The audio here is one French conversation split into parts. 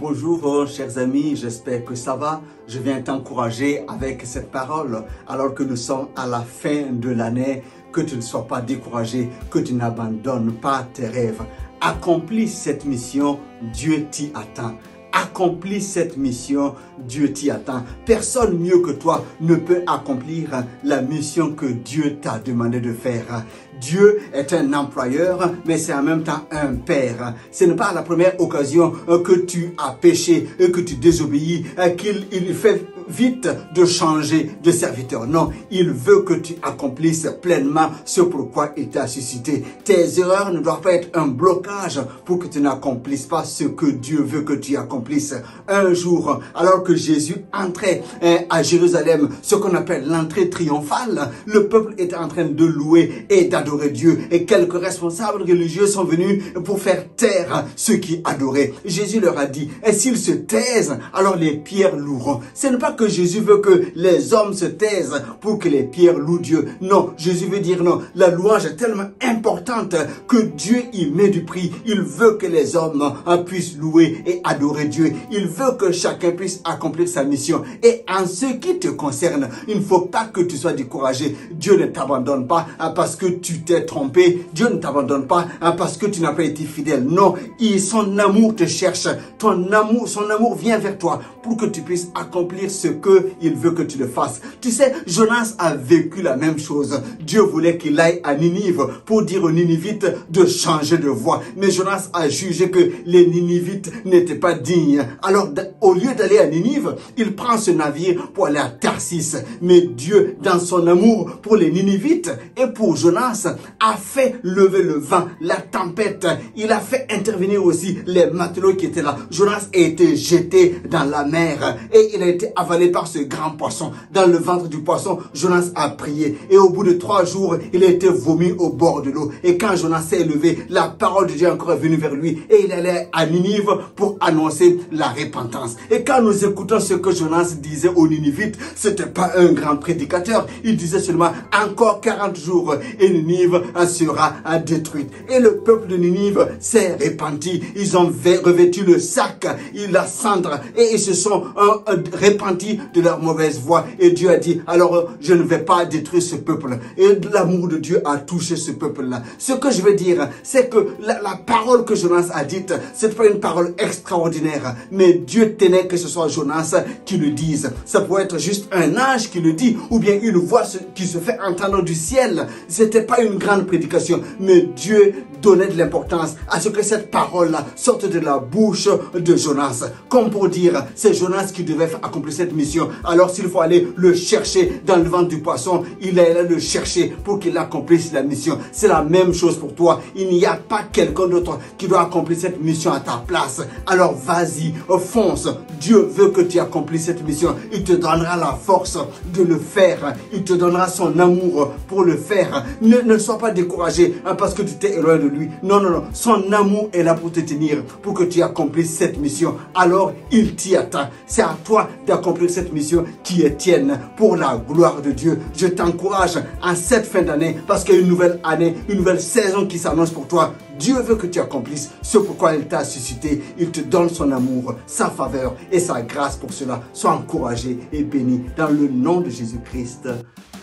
Bonjour chers amis, j'espère que ça va. Je viens t'encourager avec cette parole alors que nous sommes à la fin de l'année. Que tu ne sois pas découragé, que tu n'abandonnes pas tes rêves. Accomplis cette mission, Dieu t'y attend. Accomplis cette mission, Dieu t'y attend. Personne mieux que toi ne peut accomplir la mission que Dieu t'a demandé de faire. Dieu est un employeur, mais c'est en même temps un père. Ce n'est pas à la première occasion que tu as péché et que tu désobéis, qu'il fait vite de changer de serviteur. Non, il veut que tu accomplisses pleinement ce pourquoi il t'a suscité. Tes erreurs ne doivent pas être un blocage pour que tu n'accomplisses pas ce que Dieu veut que tu accomplisses. Un jour, alors que Jésus entrait à Jérusalem, ce qu'on appelle l'entrée triomphale, le peuple était en train de louer et d'adorer Dieu. Et quelques responsables religieux sont venus pour faire taire ceux qui adoraient. Jésus leur a dit, et s'ils se taisent, alors les pierres loueront. Ce n'est pas que Jésus veut que les hommes se taisent pour que les pierres louent Dieu. Non, Jésus veut dire non. La louange est tellement importante que Dieu y met du prix. Il veut que les hommes puissent louer et adorer Dieu. Il veut que chacun puisse accomplir sa mission. Et en ce qui te concerne, il ne faut pas que tu sois découragé. Dieu ne t'abandonne pas parce que tu t'es trompé. Dieu ne t'abandonne pas parce que tu n'as pas été fidèle. Non, son amour te cherche. Son amour vient vers toi pour que tu puisses accomplir ce qu'il veut que tu le fasses. Tu sais, Jonas a vécu la même chose. Dieu voulait qu'il aille à Ninive pour dire aux Ninivites de changer de voie. Mais Jonas a jugé que les Ninivites n'étaient pas dignes. Alors, au lieu d'aller à Ninive, il prend ce navire pour aller à Tarsis. Mais Dieu, dans son amour pour les Ninivites et pour Jonas, a fait lever le vent, la tempête. Il a fait intervenir aussi les matelots qui étaient là. Jonas a été jeté dans la mer et il a été avalé par ce grand poisson. Dans le ventre du poisson, Jonas a prié. Et au bout de 3 jours, il a été vomi au bord de l'eau. Et quand Jonas s'est élevé, la parole de Dieu encore est venue vers lui. Et il allait à Ninive pour annoncer la repentance. Et quand nous écoutons ce que Jonas disait aux Ninivites, c'était pas un grand prédicateur. Il disait seulement encore 40 jours et Ninive sera détruite. Et le peuple de Ninive s'est repenti. Ils ont revêtu le sac, la cendre et ils se sont repentis de leur mauvaise voie. Et Dieu a dit, alors je ne vais pas détruire ce peuple. Et l'amour de Dieu a touché ce peuple-là. Ce que je veux dire, c'est que la parole que Jonas a dite, c'est pas une parole extraordinaire. Mais Dieu tenait que ce soit Jonas qui le dise. Ça pourrait être juste un ange qui le dit, ou bien une voix qui se fait entendre du ciel. C'était pas une grande prédication, mais Dieu donnait de l'importance à ce que cette parole-là sorte de la bouche de Jonas. Comme pour dire, c'est Jonas qui devait accomplir cette mission. Alors s'il faut aller le chercher dans le ventre du poisson, il est allé le chercher pour qu'il accomplisse la mission. C'est la même chose pour toi. Il n'y a pas quelqu'un d'autre qui doit accomplir cette mission à ta place. Alors vas-y, fonce. Dieu veut que tu accomplisses cette mission. Il te donnera la force de le faire. Il te donnera son amour pour le faire. Ne sois pas découragé parce que tu t'es éloigné de lui. Non, non, non. Son amour est là pour te tenir, pour que tu accomplisses cette mission. Alors, il t'y attend. C'est à toi d'accomplir cette mission qui est tienne pour la gloire de Dieu. Je t'encourage en cette fin d'année parce qu'il y a une nouvelle année, une nouvelle saison qui s'annonce pour toi. Dieu veut que tu accomplisses ce pourquoi il t'a suscité. Il te donne son amour, sa faveur et sa grâce pour cela. Sois encouragé et béni dans le nom de Jésus-Christ.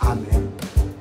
Amen.